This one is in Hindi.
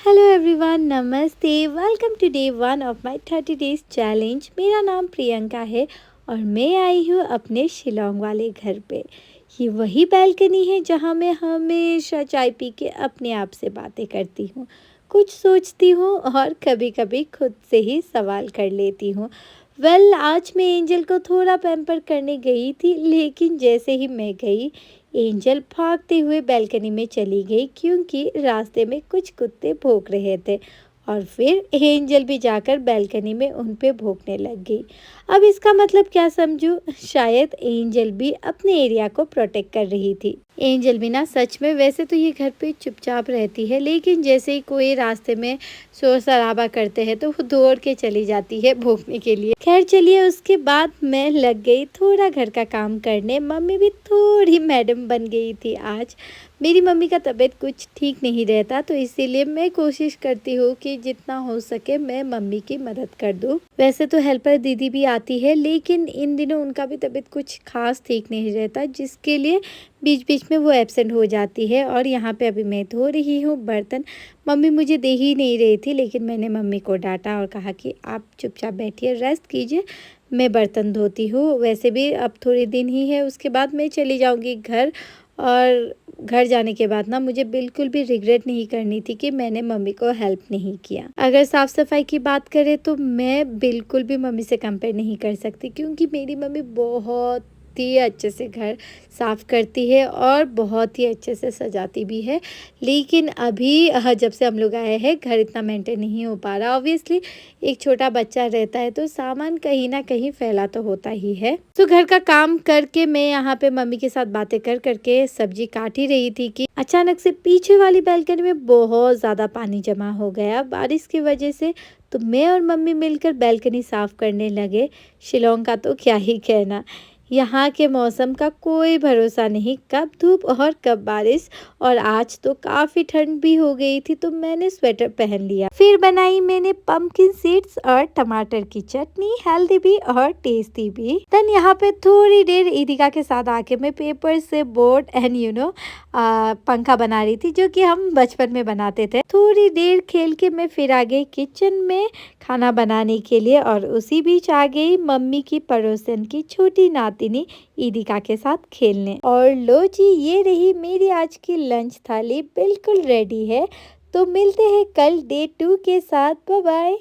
हेलो एवरीवन, नमस्ते। Welcome to day one of my 30 days challenge. मेरा नाम प्रियंका है और मैं आई हूँ अपने शिलोंग वाले घर पे। ये वही बैल्कनी है जहाँ मैं हमेशा चाय पी के अपने आप से बातें करती हूँ, कुछ सोचती हूँ और कभी कभी खुद से ही सवाल कर लेती हूँ। आज मैं एंजल को थोड़ा पैम्पर करने गई थी, लेकिन जैसे ही मैं गई एंजल भागते हुए बालकनी में चली गई क्योंकि रास्ते में कुछ कुत्ते भौंक रहे थे और फिर एंजल भी जाकर बालकनी में उन पे भौंकने लग गई। अब इसका मतलब क्या समझूं? शायद एंजल भी अपने एरिया को प्रोटेक्ट कर रही थी। एंजल भी ना सच में वैसे तो ये घर पे चुपचाप रहती है, लेकिन जैसे ही कोई रास्ते में शोर शराबा करते हैं तो वो दौड़ के चली जाती है भौंकने के लिए। खैर चलिए, उसके बाद मैं लग गई थोड़ा घर का काम करने। मम्मी भी थोड़ी मैडम बन गई थी आज। मेरी मम्मी का तबीयत कुछ ठीक नहीं रहता, तो इसीलिए मैं कोशिश करती हूँ कि जितना हो सके मैं मम्मी की मदद कर दूँ। वैसे तो हेल्पर दीदी भी आती है, लेकिन इन दिनों उनका भी तबीयत कुछ खास ठीक नहीं रहता, जिसके लिए बीच बीच में वो एब्सेंट हो जाती है। और यहाँ पे अभी मैं धो रही हूँ बर्तन। मम्मी मुझे दे ही नहीं रही थी, लेकिन मैंने मम्मी को डांटा और कहा कि आप चुपचाप बैठिए, रेस्ट कीजिए, मैं बर्तन धोती हूँ। वैसे भी अब थोड़े दिन ही है, उसके बाद मैं चली जाऊँगी घर। और घर जाने के बाद ना मुझे बिल्कुल भी रिग्रेट नहीं करनी थी कि मैंने मम्मी को हेल्प नहीं किया। अगर साफ़ सफाई की बात करें तो मैं बिल्कुल भी मम्मी से कंपेयर नहीं कर सकती, क्योंकि मेरी मम्मी बहुत ही अच्छे से घर साफ़ करती है और बहुत ही अच्छे से सजाती भी है। लेकिन अभी जब से हम लोग आए हैं घर इतना मेंटेन नहीं हो पा रहा। ऑब्वियसली एक छोटा बच्चा रहता है तो सामान कहीं ना कहीं फैला तो होता ही है। तो घर का काम करके मैं यहाँ पे मम्मी के साथ बातें कर करके सब्जी काट ही रही थी कि अचानक से पीछे वाली बालकनी में बहुत ज़्यादा पानी जमा हो गया बारिश की वजह से। तो मैं और मम्मी मिलकर बालकनी साफ करने लगे। शिलोंग का तो क्या ही कहना, यहाँ के मौसम का कोई भरोसा नहीं, कब धूप और कब बारिश। और आज तो काफ़ी ठंड भी हो गई थी, तो मैंने स्वेटर पहन लिया। फिर बनाई मैंने पंपकिन सीड्स और टमाटर की चटनी, हेल्दी भी और टेस्टी भी। देन यहाँ पे थोड़ी देर ईदिका के साथ आके मैं पेपर से बोर्ड एंड पंखा बना रही थी, जो कि हम बचपन में बनाते थे। थोड़ी देर खेल के मैं फिर आ गई किचन में खाना बनाने के लिए, और उसी बीच आ गई मम्मी की पड़ोसन की छोटी नातिनी ईदिका के साथ खेलने। और लो जी, ये रही मेरी आज की लंच थाली, बिल्कुल रेडी है। तो मिलते हैं कल डे 2 के साथ। Bye bye.